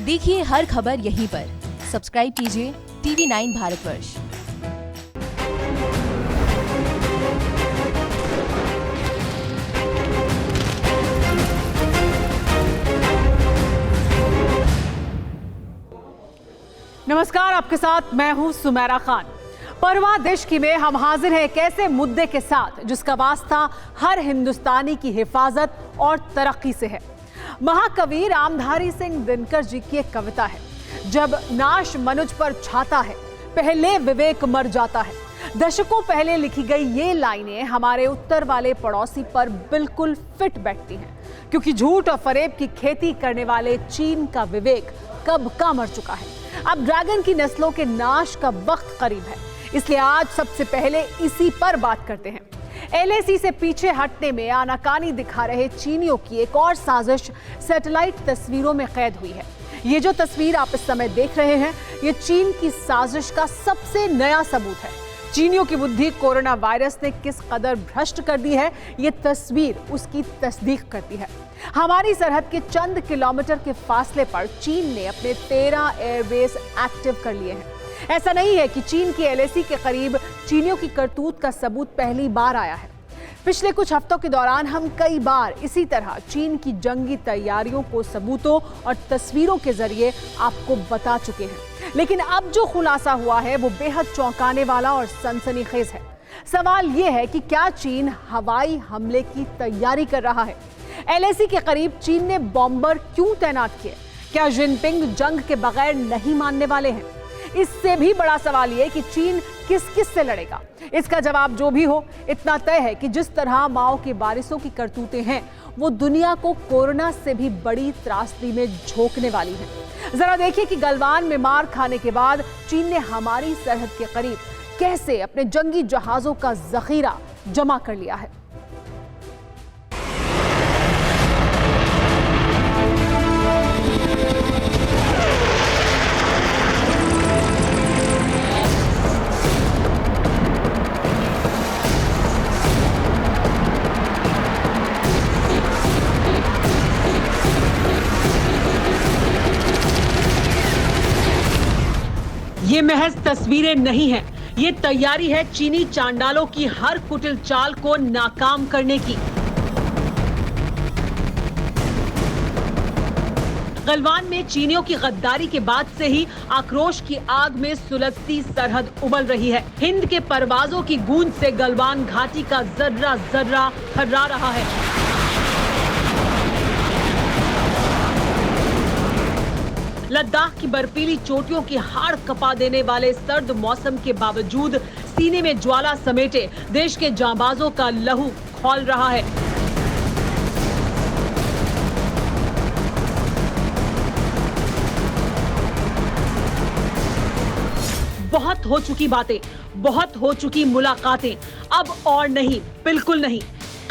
देखिए हर खबर यहीं पर। सब्सक्राइब कीजिए TV9 भारतवर्ष। नमस्कार, आपके साथ मैं हूं सुमेरा खान। परवाह दिश्की में हम हाजिर हैं एक ऐसे मुद्दे के साथ जिसका वास्ता हर हिंदुस्तानी की हिफाजत और तरक्की से है। महाकवि रामधारी सिंह दिनकर जी की एक कविता है, जब नाश मनुज पर छाता है, पहले विवेक मर जाता है। दशकों पहले लिखी गई ये लाइनें हमारे उत्तर वाले पड़ोसी पर बिल्कुल फिट बैठती हैं, क्योंकि झूठ और फरेब की खेती करने वाले चीन का विवेक कब का मर चुका है। अब ड्रैगन की नस्लों के नाश का वक्त करीब है, इसलिए आज सबसे पहले इसी पर बात करते हैं। LAC से पीछे हटने में आनाकानी दिखा रहे चीनियों की एक और साजिश सैटेलाइट तस्वीरों में कैद हुई है। ये जो तस्वीर आप इस समय देख रहे हैं, ये चीन की साजिश का सबसे नया सबूत है। चीनियों की बुद्धि कोरोना वायरस ने किस कदर भ्रष्ट कर दी है, ये तस्वीर उसकी तस्दीक करती है। हमारी सरहद के चंद किलोमीटर के फासले पर चीन ने अपने 13 एयरबेस एक्टिव कर लिए हैं। ऐसा नहीं है कि चीन की LAC के करीब चीनियों की करतूत का सबूत पहली बार आया है। पिछले कुछ हफ्तों के दौरान हम कई बार इसी तरह चीन की जंगी तैयारियों को सबूतों और तस्वीरों के जरिए आपको बता चुके हैं, लेकिन अब जो खुलासा हुआ है वो बेहद चौंकाने वाला और सनसनीखेज है। सवाल ये है कि क्या चीन हवाई हमले की तैयारी कर रहा है? LAC के करीब चीन ने बॉम्बर क्यों तैनात किए? क्या जिनपिंग जंग के बगैर नहीं मानने वाले हैं? इससे भी बड़ा सवाल ये कि चीन किस किस से लड़ेगा। इसका जवाब जो भी हो, इतना तय है कि जिस तरह माओ के वारिसों की करतूतें हैं, वो दुनिया को कोरोना से भी बड़ी त्रासदी में झोंकने वाली है। जरा देखिए कि गलवान में मार खाने के बाद चीन ने हमारी सरहद के करीब कैसे अपने जंगी जहाजों का जखीरा जमा कर लिया है। ये महज तस्वीरें नहीं हैं, ये तैयारी है चीनी चांडालों की हर कुटिल चाल को नाकाम करने की। गलवान में चीनियों की गद्दारी के बाद से ही आक्रोश की आग में सुलगती सरहद उबल रही है। हिंद के परवाजों की गूंज से गलवान घाटी का जर्रा जर्रा थर्रा रहा है। लद्दाख की बर्फीली चोटियों की हाड़ कपा देने वाले सर्द मौसम के बावजूद सीने में ज्वाला समेटे देश के जांबाजों का लहू खौल रहा है। बहुत हो चुकी बातें, बहुत हो चुकी मुलाकातें, अब और नहीं, बिल्कुल नहीं,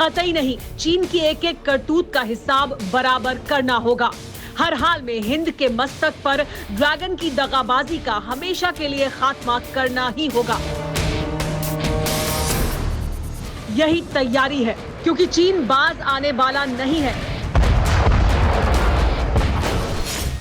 कतई नहीं। चीन की एक एक करतूत का हिसाब बराबर करना होगा। हर हाल में हिंद के मस्तक पर ड्रैगन की दगाबाजी का हमेशा के लिए खात्मा करना ही होगा। यही तैयारी है, क्योंकि चीन बाज आने वाला नहीं है।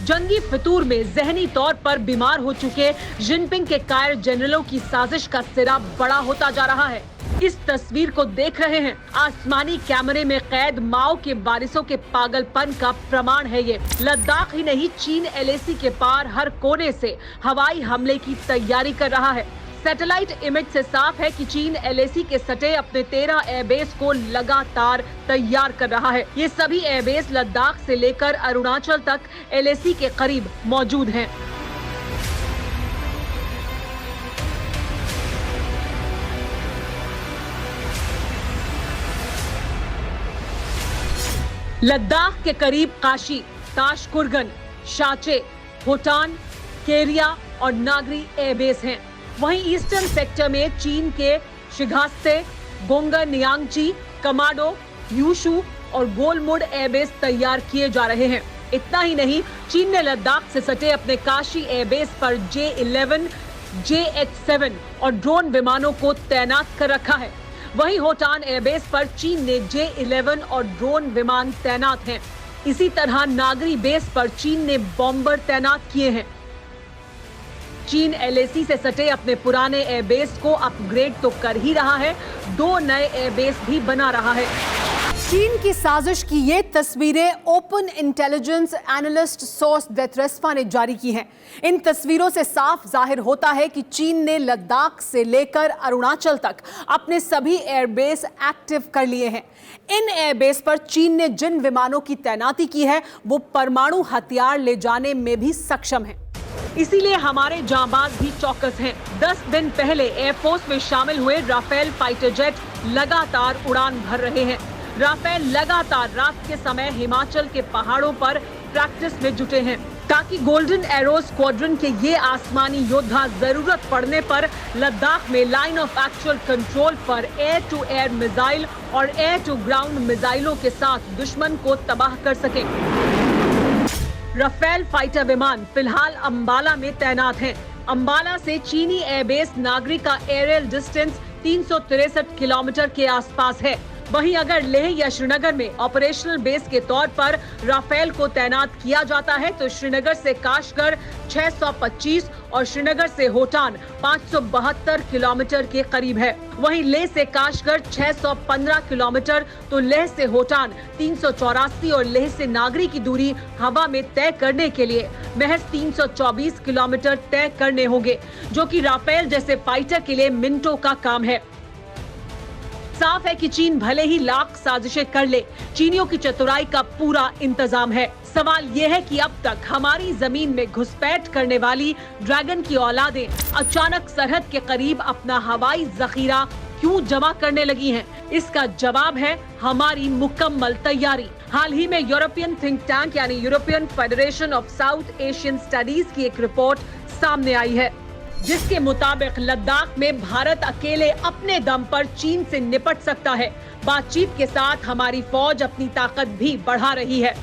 जंगी फितूर में जहनी तौर पर बीमार हो चुके जिनपिंग के कायर जनरलों की साजिश का सिरा बड़ा होता जा रहा है। इस तस्वीर को देख रहे हैं, आसमानी कैमरे में कैद माओ के वारिसों के पागलपन का प्रमाण है ये। लद्दाख ही नहीं, चीन LAC के पार हर कोने से हवाई हमले की तैयारी कर रहा है। सैटेलाइट इमेज से साफ है कि चीन LAC के सटे अपने 13 एयरबेस को लगातार तैयार कर रहा है। ये सभी एयरबेस लद्दाख से लेकर अरुणाचल तक LAC के करीब मौजूद हैं। लद्दाख के करीब काशी, ताशकुरगन, शाचे, होटान, केरिया और नागरी एयरबेस हैं। वहीं ईस्टर्न सेक्टर में चीन के शिगात्से, गोंगर नियांगची, कमाडो, यूशु और गोलमुड एयरबेस तैयार किए जा रहे हैं। इतना ही नहीं, चीन ने लद्दाख से सटे अपने काशी एयरबेस पर J-11, JH-7 और ड्रोन विमानों को तैनात कर रखा है। वहीं होटान एयरबेस पर चीन ने J-11 और ड्रोन विमान तैनात हैं। इसी तरह नागरी बेस पर चीन ने बॉम्बर तैनात किए हैं। चीन LAC से सटे अपने पुराने एयरबेस को अपग्रेड तो कर ही रहा है, 2 नए एयरबेस भी बना रहा है। चीन की साजिश की ये तस्वीरें ओपन इंटेलिजेंस एनालिस्ट सोर्स डेथरेस्पा ने जारी की हैं। इन तस्वीरों से साफ जाहिर होता है कि चीन ने लद्दाख से लेकर अरुणाचल तक अपने सभी एयरबेस एक्टिव कर लिए हैं। इन एयरबेस पर चीन ने जिन विमानों की तैनाती की है वो परमाणु हथियार ले जाने में भी सक्षम है। इसीलिए हमारे जांबाज भी चौकस हैं। 10 दिन पहले एयरफोर्स में शामिल हुए राफेल फाइटर जेट लगातार उड़ान भर रहे हैं। राफेल लगातार रात के समय हिमाचल के पहाड़ों पर प्रैक्टिस में जुटे हैं ताकि गोल्डन एरो स्क्वाड्रन के ये आसमानी योद्धा जरूरत पड़ने पर लद्दाख में लाइन ऑफ एक्चुअल कंट्रोल पर एयर टू एयर मिसाइल और एयर टू ग्राउंड मिसाइलों के साथ दुश्मन को तबाह कर सके। राफेल फाइटर विमान फिलहाल अंबाला में तैनात हैं। अंबाला से चीनी एयरबेस नागरी का एरियल डिस्टेंस 363 किलोमीटर के आसपास है। वहीं अगर लेह या श्रीनगर में ऑपरेशनल बेस के तौर पर राफेल को तैनात किया जाता है तो श्रीनगर से काशगढ़ 625 और श्रीनगर से होटान 572 किलोमीटर के करीब है। वहीं लेह से काशगढ़ 615 किलोमीटर तो लेह से होटान 384 और लेह से नागरी की दूरी हवा में तय करने के लिए महज 324 किलोमीटर तय करने होंगे, जो कि राफेल जैसे फाइटर के लिए मिनटों का काम है। साफ है कि चीन भले ही लाख साजिशें कर ले, चीनियों की चतुराई का पूरा इंतजाम है। सवाल यह है कि अब तक हमारी जमीन में घुसपैठ करने वाली ड्रैगन की औलादें अचानक सरहद के करीब अपना हवाई जखीरा क्यों जमा करने लगी हैं? इसका जवाब है हमारी मुकम्मल तैयारी। हाल ही में यूरोपियन थिंक टैंक यानी European federation of south Asian studies की एक रिपोर्ट सामने आई है, जिसके मुताबिक लद्दाख में भारत अकेले अपने दम पर चीन से निपट सकता है। बातचीत के साथ हमारी फौज अपनी ताकत भी बढ़ा रही है।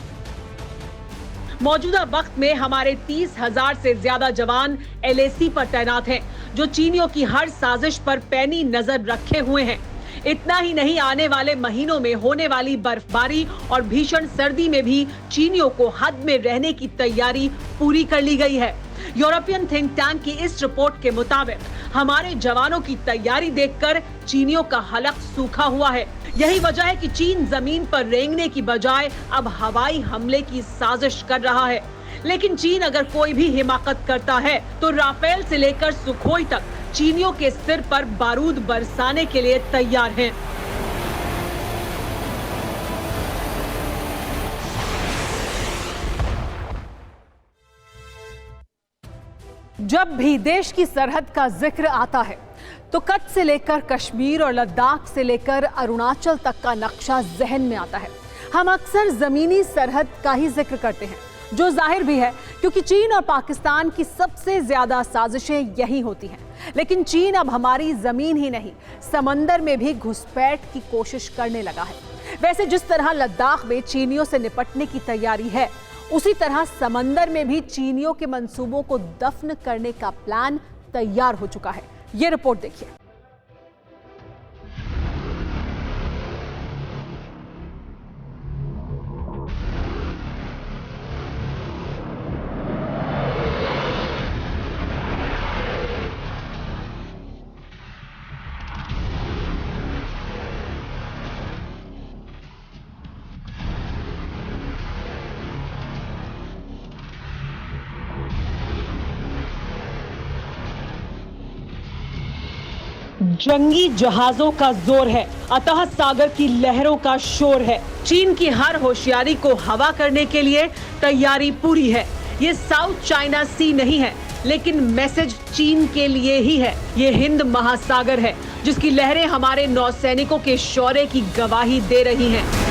मौजूदा वक्त में हमारे 30,000 से ज्यादा जवान LAC पर तैनात हैं, जो चीनियों की हर साजिश पर पैनी नजर रखे हुए हैं। इतना ही नहीं, आने वाले महीनों में होने वाली बर्फबारी और भीषण सर्दी में भी चीनियों को हद में रहने की तैयारी पूरी कर ली गई है। यूरोपियन थिंक टैंक की इस रिपोर्ट के मुताबिक हमारे जवानों की तैयारी देखकर चीनियों का हलक सूखा हुआ है। यही वजह है कि चीन जमीन पर रेंगने की बजाय अब हवाई हमले की साजिश कर रहा है। लेकिन चीन अगर कोई भी हिमाकत करता है तो राफेल से लेकर सुखोई तक चीनियों के सिर पर बारूद बरसाने के लिए तैयार हैं। जब भी देश की सरहद का जिक्र आता है तो कच्छ से लेकर कश्मीर और लद्दाख से लेकर अरुणाचल तक का नक्शा जहन में आता है। हम अक्सर जमीनी सरहद का ही जिक्र करते हैं, जो जाहिर भी है क्योंकि चीन और पाकिस्तान की सबसे ज्यादा साजिशें यही होती हैं। लेकिन चीन अब हमारी जमीन ही नहीं, समंदर में भी घुसपैठ की कोशिश करने लगा है। वैसे जिस तरह लद्दाख में चीनियों से निपटने की तैयारी है, उसी तरह समंदर में भी चीनियों के मंसूबों को दफन करने का प्लान तैयार हो चुका है। ये रिपोर्ट देखिए। जंगी जहाजों का जोर है, अतः सागर की लहरों का शोर है। चीन की हर होशियारी को हवा करने के लिए तैयारी पूरी है। ये साउथ चाइना सी नहीं है, लेकिन मैसेज चीन के लिए ही है। ये हिंद महासागर है, जिसकी लहरें हमारे नौसैनिकों के शौर्य की गवाही दे रही हैं।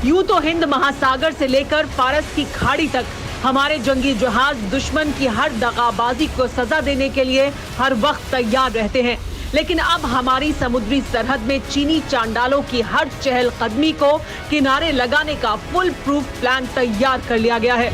यूं तो हिंद महासागर से लेकर फारस की खाड़ी तक हमारे जंगी जहाज दुश्मन की हर दगाबाजी को सजा देने के लिए हर वक्त तैयार रहते हैं। लेकिन अब हमारी समुद्री सरहद में चीनी चांडालों की हर चहलकदमी को किनारे लगाने का फुल प्रूफ प्लान तैयार कर लिया गया है।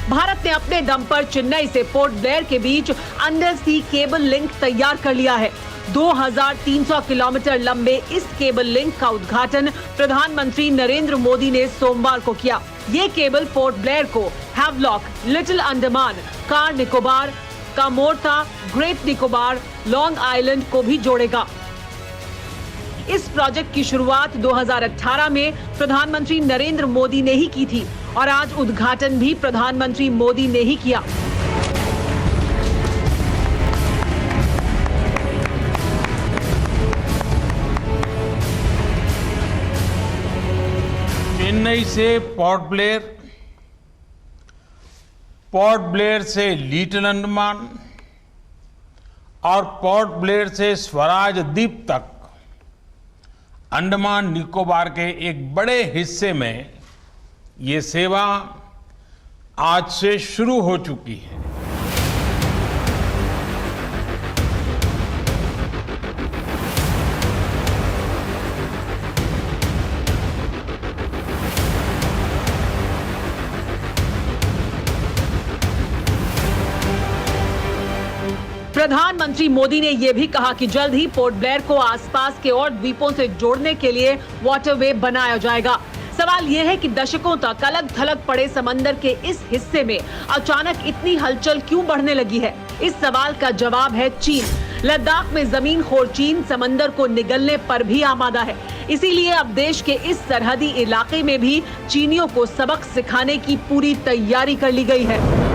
भारत ने अपने दम पर चेन्नई से पोर्ट ब्लेयर के बीच अंडर सी केबल लिंक तैयार कर लिया है। 2300 किलोमीटर लंबे इस केबल लिंक का उद्घाटन प्रधानमंत्री नरेंद्र मोदी ने सोमवार को किया। ये केबल पोर्ट ब्लेयर को Havelock, Little Andaman, Car Nicobar, Kamorta, Great Nicobar, Long Island को भी जोड़ेगा। इस प्रोजेक्ट की शुरुआत 2018 में प्रधानमंत्री नरेंद्र मोदी ने ही की थी और आज उद्घाटन भी प्रधानमंत्री मोदी ने ही किया। चेन्नई से पोर्ट ब्लेयर से लिटिल अंडमान और पोर्ट ब्लेयर से स्वराज द्वीप तक अंडमान निकोबार के एक बड़े हिस्से में ये सेवा आज से शुरू हो चुकी है। प्रधानमंत्री मोदी ने यह भी कहा कि जल्द ही पोर्ट ब्लेयर को आसपास के और द्वीपों से जोड़ने के लिए वाटरवे बनाया जाएगा। सवाल यह है कि दशकों तक अलग थलग पड़े समंदर के इस हिस्से में अचानक इतनी हलचल क्यों बढ़ने लगी है? इस सवाल का जवाब है चीन। लद्दाख में जमीनखोर चीन समंदर को निगलने पर भी आमादा है। इसीलिए अब देश के इस सरहदी इलाके में भी चीनियों को सबक सिखाने की पूरी तैयारी कर ली गई है।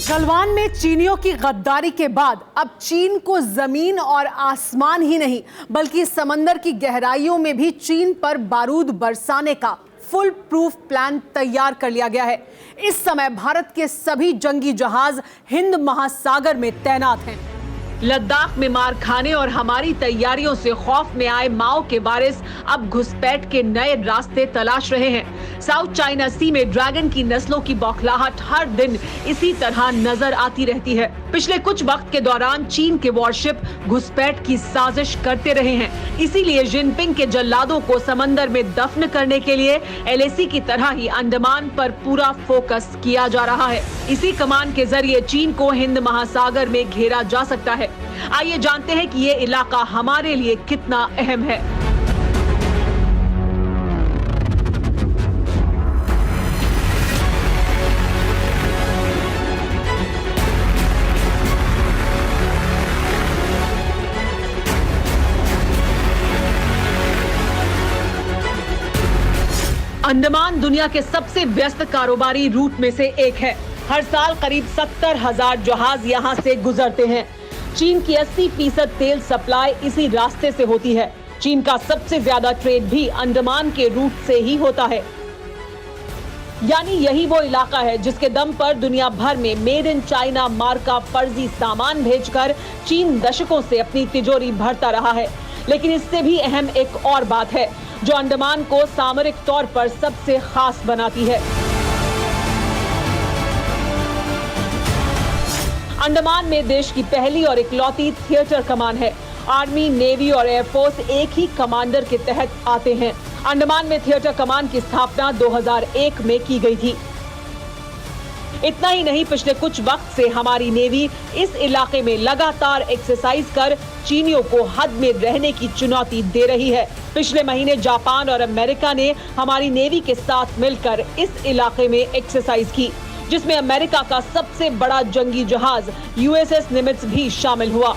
गलवान में चीनियों की गद्दारी के बाद अब चीन को जमीन और आसमान ही नहीं बल्कि समंदर की गहराइयों में भी चीन पर बारूद बरसाने का फुल प्रूफ प्लान तैयार कर लिया गया है। इस समय भारत के सभी जंगी जहाज हिंद महासागर में तैनात हैं। लद्दाख में मार खाने और हमारी तैयारियों से खौफ में आए माओ के वारिस अब घुसपैठ के नए रास्ते तलाश रहे हैं। साउथ चाइना सी में ड्रैगन की नस्लों की बौखलाहट हर दिन इसी तरह नजर आती रहती है। पिछले कुछ वक्त के दौरान चीन के वॉरशिप घुसपैठ की साजिश करते रहे हैं। इसीलिए जिनपिंग के जल्लादों को समंदर में दफन करने के लिए एलएसी की तरह ही अंडमान पर पूरा फोकस किया जा रहा है। इसी कमान के जरिए चीन को हिंद महासागर में घेरा जा सकता है। आइए जानते हैं कि ये इलाका हमारे लिए कितना अहम है। अंडमान दुनिया के सबसे व्यस्त कारोबारी रूट में से एक है। हर साल करीब 70,000 जहाज यहाँ से गुजरते हैं। चीन की 80% तेल सप्लाई इसी रास्ते से होती है। चीन का सबसे ज्यादा ट्रेड भी अंडमान के रूट से ही होता है। यानी यही वो इलाका है जिसके दम पर दुनिया भर में मेड इन चाइना मार्का फर्जी सामान भेजकर चीन दशकों से अपनी तिजोरी भरता रहा है। लेकिन इससे भी अहम एक और बात है जो अंडमान को सामरिक तौर पर सबसे खास बनाती है। अंडमान में देश की पहली और इकलौती थिएटर कमान है। आर्मी, नेवी और एयरफोर्स एक ही कमांडर के तहत आते हैं। अंडमान में थिएटर कमान की स्थापना 2001 में की गई थी। इतना ही नहीं, पिछले कुछ वक्त से हमारी नेवी इस इलाके में लगातार एक्सरसाइज कर चीनियों को हद में रहने की चुनौती दे रही है। पिछले महीने जापान और अमेरिका ने हमारी नेवी के साथ मिलकर इस इलाके में एक्सरसाइज की, जिसमें अमेरिका का सबसे बड़ा जंगी जहाज यूएसएस निमित्ज भी शामिल हुआ।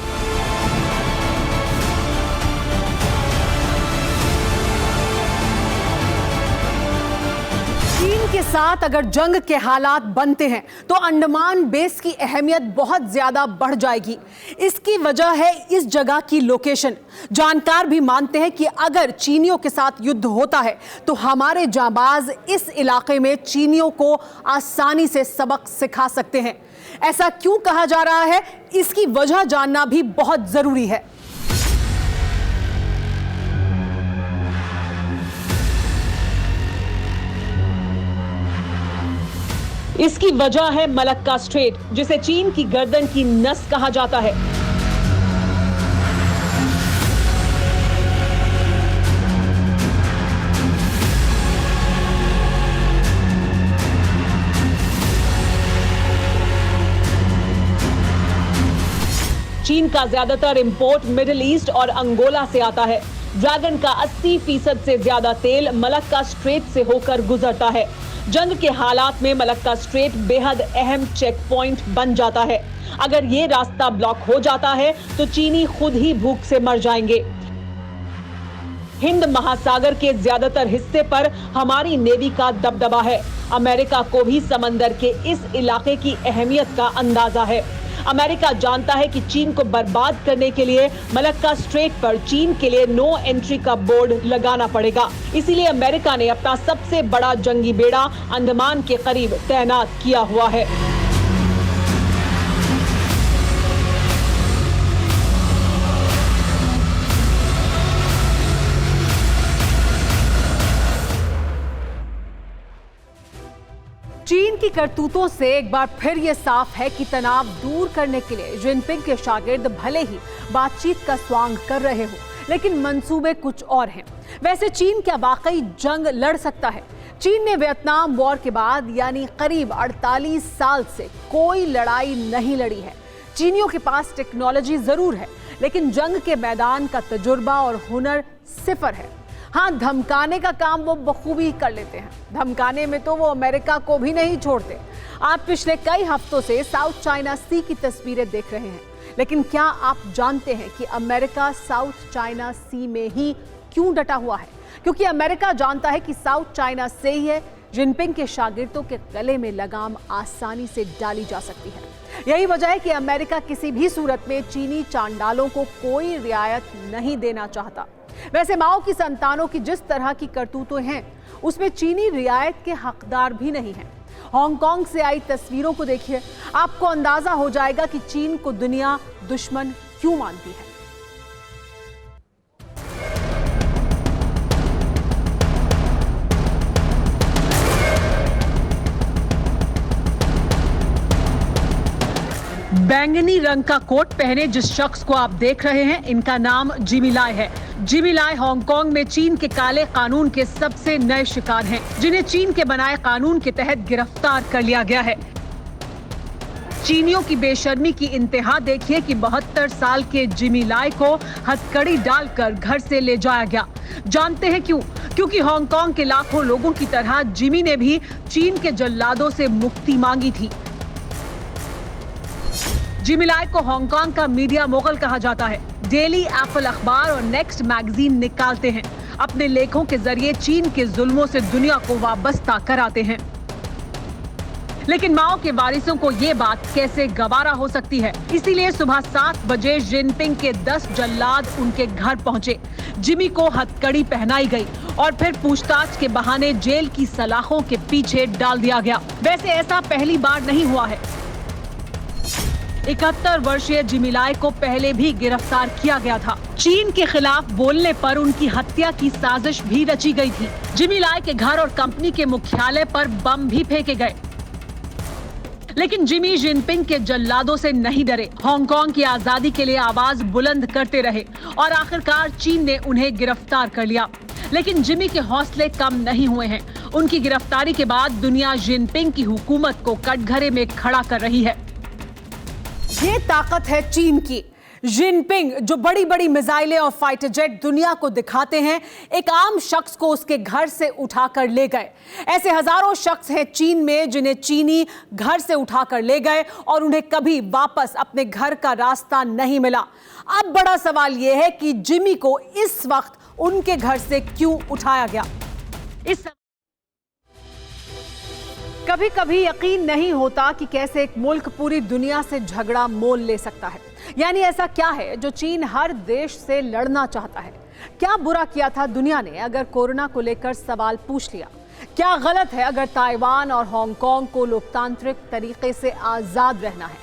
चीन के साथ अगर जंग के हालात बनते हैं तो अंडमान बेस की अहमियत बहुत ज्यादा बढ़ जाएगी। इसकी वजह है इस जगह की लोकेशन। जानकार भी मानते हैं कि अगर चीनियों के साथ युद्ध होता है तो हमारे जांबाज इस इलाके में चीनियों को आसानी से सबक सिखा सकते हैं। ऐसा क्यों कहा जा रहा है, इसकी वजह जानना भी बहुत जरूरी है। इसकी वजह है मलक्का स्ट्रेट, जिसे चीन की गर्दन की नस कहा जाता है। चीन का ज्यादातर इंपोर्ट मिडिल ईस्ट और अंगोला से आता है। ड्रैगन का 80% से ज्यादा तेल मलक्का स्ट्रेट से होकर गुजरता है। जंग के हालात में मलक्का स्ट्रेट बेहद अहम चेक पॉइंट बन जाता है। अगर ये रास्ता ब्लॉक हो जाता है तो चीनी खुद ही भूख से मर जाएंगे। हिंद महासागर के ज्यादातर हिस्से पर हमारी नेवी का दबदबा है। अमेरिका को भी समंदर के इस इलाके की अहमियत का अंदाजा है। अमेरिका जानता है कि चीन को बर्बाद करने के लिए मलक्का स्ट्रेट पर चीन के लिए नो एंट्री का बोर्ड लगाना पड़ेगा। इसीलिए अमेरिका ने अपना सबसे बड़ा जंगी बेड़ा अंडमान के करीब तैनात किया हुआ है। चीन की करतूतों से एक बार फिर यह साफ है कि तनाव दूर करने के लिए जिनपिंग के शागिर्द भले ही बातचीत का स्वांग कर रहे हो, लेकिन मंसूबे कुछ और हैं। वैसे चीन क्या वाकई जंग लड़ सकता है? चीन ने वियतनाम वॉर के बाद यानी करीब 48 साल से कोई लड़ाई नहीं लड़ी है। चीनियों के पास टेक्नोलॉजी जरूर है, लेकिन जंग के मैदान का तजुर्बा और हुनर सिफर है। हाँ, धमकाने का काम वो बखूबी कर लेते हैं। धमकाने में तो वो अमेरिका को भी नहीं छोड़ते। आप पिछले कई हफ्तों से साउथ चाइना सी की तस्वीरें देख रहे हैं, लेकिन क्या आप जानते हैं कि अमेरिका साउथ चाइना सी में ही क्यों डटा हुआ है? क्योंकि अमेरिका जानता है कि साउथ चाइना से ही है जिनपिंग के शागिर्दों के गले में लगाम आसानी से डाली जा सकती है। यही वजह है कि अमेरिका किसी भी सूरत में चीनी चांडालों को कोई रियायत नहीं देना चाहता। वैसे माओ की संतानों की जिस तरह की करतूतें हैं, उसमें चीनी रियायत के हकदार भी नहीं हैं। हांगकांग से आई तस्वीरों को देखिए, आपको अंदाजा हो जाएगा कि चीन को दुनिया दुश्मन क्यों मानती है। बैंगनी रंग का कोट पहने जिस शख्स को आप देख रहे हैं, इनका नाम जिमी लाई है। जिमी लाई हांगकांग में चीन के काले कानून के सबसे नए शिकार हैं, जिन्हें चीन के बनाए कानून के तहत गिरफ्तार कर लिया गया है। चीनियों की बेशर्मी की इंतहा देखिए कि 72 साल के जिमी लाई को हथकड़ी डालकर घर से ले जाया गया। जानते हैं क्यों? क्योंकि हांगकांग के लाखों लोगों की तरह जिमी ने भी चीन के जल्लादों से मुक्ति मांगी थी। जिमी लाई को हांगकांग का मीडिया मोगल कहा जाता है। डेली एप्पल अखबार और नेक्स्ट मैगजीन निकालते हैं। अपने लेखों के जरिए चीन के जुल्मों से दुनिया को वाबस्ता कराते हैं। लेकिन माओ के वारिसों को ये बात कैसे गवारा हो सकती है? इसीलिए सुबह 7 बजे जिनपिंग के 10 जल्लाद उनके घर पहुंचे। जिमी को हथकड़ी पहनाई गई और फिर पूछताछ के बहाने जेल की सलाखों के पीछे डाल दिया गया। वैसे ऐसा पहली बार नहीं हुआ है। 71 वर्षीय जिमी लाई को पहले भी गिरफ्तार किया गया था। चीन के खिलाफ बोलने पर उनकी हत्या की साजिश भी रची गई थी। जिमी लाई के घर और कंपनी के मुख्यालय पर बम भी फेंके गए। लेकिन जिमी जिनपिंग के जल्लादों से नहीं डरे। हांगकांग की आजादी के लिए आवाज बुलंद करते रहे और आखिरकार चीन ने उन्हें गिरफ्तार कर लिया। लेकिन जिमी के हौसले कम नहीं हुए हैं। उनकी गिरफ्तारी के बाद दुनिया जिनपिंग की हुकूमत को कटघरे में खड़ा कर रही है। ये ताकत है चीन की। जिनपिंग जो बड़ी बड़ी मिसाइलें और फाइटर जेट दुनिया को दिखाते हैं, एक आम शख्स को उसके घर से उठाकर ले गए। ऐसे हजारों शख्स हैं चीन में जिन्हें चीनी घर से उठाकर ले गए और उन्हें कभी वापस अपने घर का रास्ता नहीं मिला। अब बड़ा सवाल यह है कि जिमी को इस वक्त उनके घर से क्यों उठाया गया? कभी कभी यकीन नहीं होता कि कैसे एक मुल्क पूरी दुनिया से झगड़ा मोल ले सकता है। यानी ऐसा क्या है जो चीन हर देश से लड़ना चाहता है? क्या बुरा किया था दुनिया ने अगर कोरोना को लेकर सवाल पूछ लिया? क्या गलत है अगर ताइवान और हांगकांग को लोकतांत्रिक तरीके से आजाद रहना है?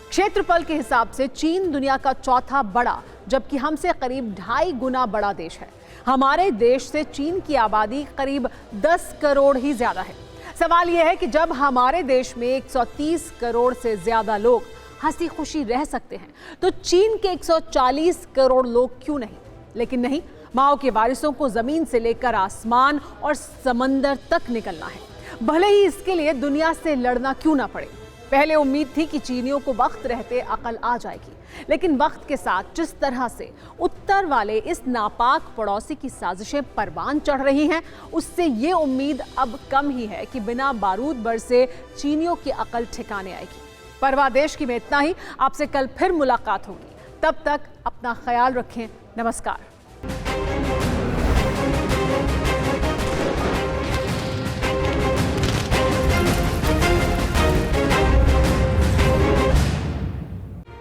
क्षेत्रफल के हिसाब से चीन दुनिया का चौथा बड़ा, जबकि हमसे करीब 2.5 गुना बड़ा देश है। हमारे देश से चीन की आबादी करीब 10 करोड़ ही ज्यादा है। सवाल यह है कि जब हमारे देश में 130 करोड़ से ज्यादा लोग हंसी खुशी रह सकते हैं तो चीन के 140 करोड़ लोग क्यों नहीं? लेकिन नहीं, माओ के वारिसों को जमीन से लेकर आसमान और समंदर तक निकलना है, भले ही इसके लिए दुनिया से लड़ना क्यों ना पड़े। पहले उम्मीद थी कि चीनियों को वक्त रहते अकल आ जाएगी, लेकिन वक्त के साथ जिस तरह से उत्तर वाले इस नापाक पड़ोसी की साजिशें परवान चढ़ रही हैं, उससे ये उम्मीद अब कम ही है कि बिना बारूद बरसे चीनियों की अकल ठिकाने आएगी। परवाह देश की में इतना ही। आपसे कल फिर मुलाकात होगी, तब तक अपना ख्याल रखें। नमस्कार।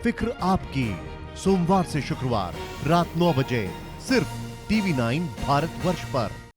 फिक्र आपकी, सोमवार से शुक्रवार रात 9 बजे सिर्फ TV9 भारतवर्ष पर।